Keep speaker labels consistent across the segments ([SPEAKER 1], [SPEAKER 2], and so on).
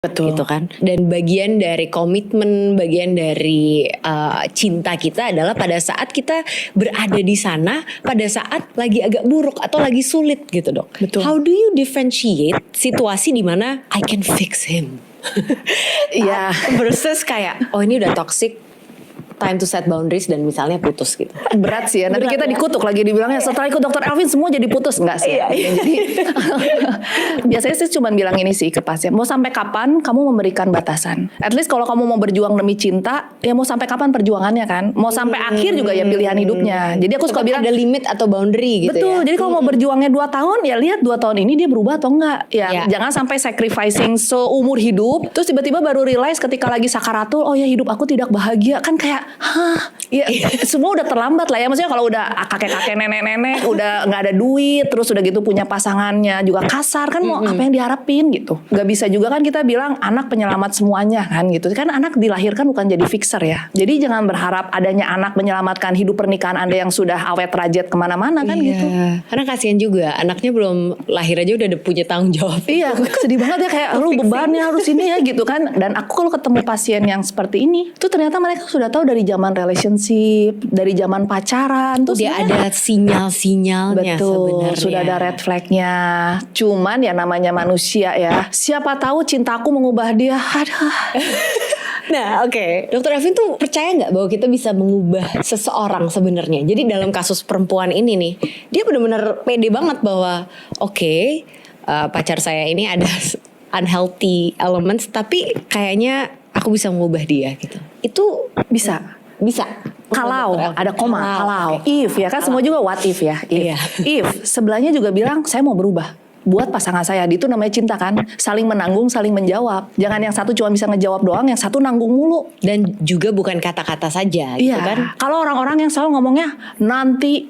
[SPEAKER 1] Betul.
[SPEAKER 2] Gitu kan. Dan bagian dari komitmen, bagian dari cinta kita adalah pada saat kita berada di sana, pada saat lagi agak buruk atau lagi sulit gitu dok.
[SPEAKER 1] Betul.
[SPEAKER 2] How do you differentiate situasi di mana I can fix him?
[SPEAKER 1] Iya.
[SPEAKER 2] Versus kayak oh ini udah toxic, time to set boundaries dan misalnya putus gitu.
[SPEAKER 1] Berat sih ya. Nanti
[SPEAKER 2] Berat
[SPEAKER 1] kita
[SPEAKER 2] ya.
[SPEAKER 1] dikutuk lagi dibilangnya setelah ikut dokter Elvin semua jadi putus. Enggak sih. Jadi biasanya sih cuma bilang ini sih ke pasien. Mau sampai kapan kamu memberikan batasan? At least kalau kamu mau berjuang demi cinta, ya mau sampai kapan perjuangannya kan? Mau sampai akhir juga ya pilihan hidupnya. Jadi aku suka bilang
[SPEAKER 2] ada limit atau boundary gitu
[SPEAKER 1] betul.
[SPEAKER 2] ya.
[SPEAKER 1] Jadi kalau mau berjuangnya 2 tahun, ya lihat 2 tahun ini dia berubah atau enggak. Ya, jangan sampai sacrificing seumur hidup. Terus tiba-tiba baru realize ketika lagi sakaratul, oh ya hidup aku tidak bahagia. Kan kayak, hah, ya semua udah terlambat lah ya. Maksudnya kalau udah kakek-kakek, nenek-nenek, udah nggak ada duit, terus udah gitu punya pasangannya juga kasar, kan mau apa yang diharapin gitu. Gak bisa juga kan kita bilang anak penyelamat semuanya kan gitu. Kan anak dilahirkan bukan jadi fixer ya. Jadi jangan berharap adanya anak menyelamatkan hidup pernikahan Anda yang sudah awet rajat kemana-mana kan gitu.
[SPEAKER 2] Karena kasihan juga anaknya belum lahir aja udah punya tanggung jawab.
[SPEAKER 1] Iya, sedih banget ya kayak lu bebannya harus ini ya gitu kan. Dan aku kalau ketemu pasien yang seperti ini, tuh ternyata mereka sudah tahu dari zaman relationship, dari zaman pacaran, tuh
[SPEAKER 2] dia ada sinyal-sinyalnya
[SPEAKER 1] betul,
[SPEAKER 2] sebenarnya.
[SPEAKER 1] sudah ada red flagnya. Cuman ya namanya manusia ya. Siapa tahu cintaku mengubah dia. Aduh.
[SPEAKER 2] Nah, oke. Dokter Elvin tuh percaya nggak bahwa kita bisa mengubah seseorang sebenarnya? Jadi dalam kasus perempuan ini nih, dia benar-benar pede banget bahwa pacar saya ini ada unhealthy elements, tapi kayaknya aku bisa mengubah dia gitu. Itu
[SPEAKER 1] Bisa. Kalau ada koma, kalau if ya kan semua juga what if ya. If sebelahnya juga bilang saya mau berubah. Buat pasangan saya, itu namanya cinta kan, saling menanggung, saling menjawab. Jangan yang satu cuma bisa ngejawab doang, yang satu nanggung mulu.
[SPEAKER 2] Dan juga bukan kata-kata saja gitu kan.
[SPEAKER 1] Kalau orang-orang yang selalu ngomongnya nanti,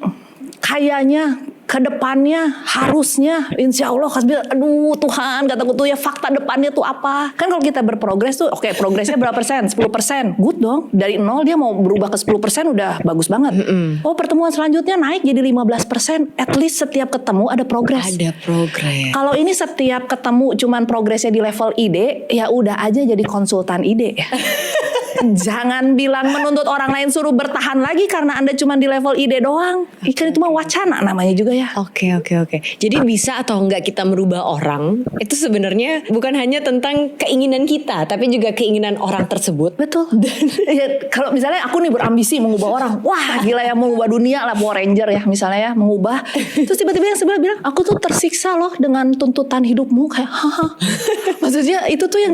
[SPEAKER 1] kayaknya, kedepannya, harusnya, insya Allah, aduh Tuhan, kataku tuh ya fakta depannya tuh apa? Kan kalau kita berprogres tuh, oke, progresnya berapa persen? 10%, good dong. Dari 0 dia mau berubah ke 10% udah bagus banget. Oh pertemuan selanjutnya naik jadi 15%, at least setiap ketemu ada progres.
[SPEAKER 2] Ada progres.
[SPEAKER 1] Kalau ini setiap ketemu cuman progresnya di level ide, ya udah aja jadi konsultan ide. Jangan bilang menuntut orang lain suruh bertahan lagi karena Anda cuma di level ide doang. Ikan itu mah wacana namanya juga ya.
[SPEAKER 2] Oke. Jadi bisa atau enggak kita merubah orang itu sebenarnya bukan hanya tentang keinginan kita, tapi juga keinginan orang tersebut.
[SPEAKER 1] Betul. Ya, kalau misalnya aku nih berambisi mengubah orang, wah gila ya mengubah dunia lah, Power Ranger ya misalnya ya mengubah. Terus tiba-tiba yang sebelah bilang, aku tuh tersiksa loh dengan tuntutan hidupmu kayak, haha. Maksudnya itu tuh yang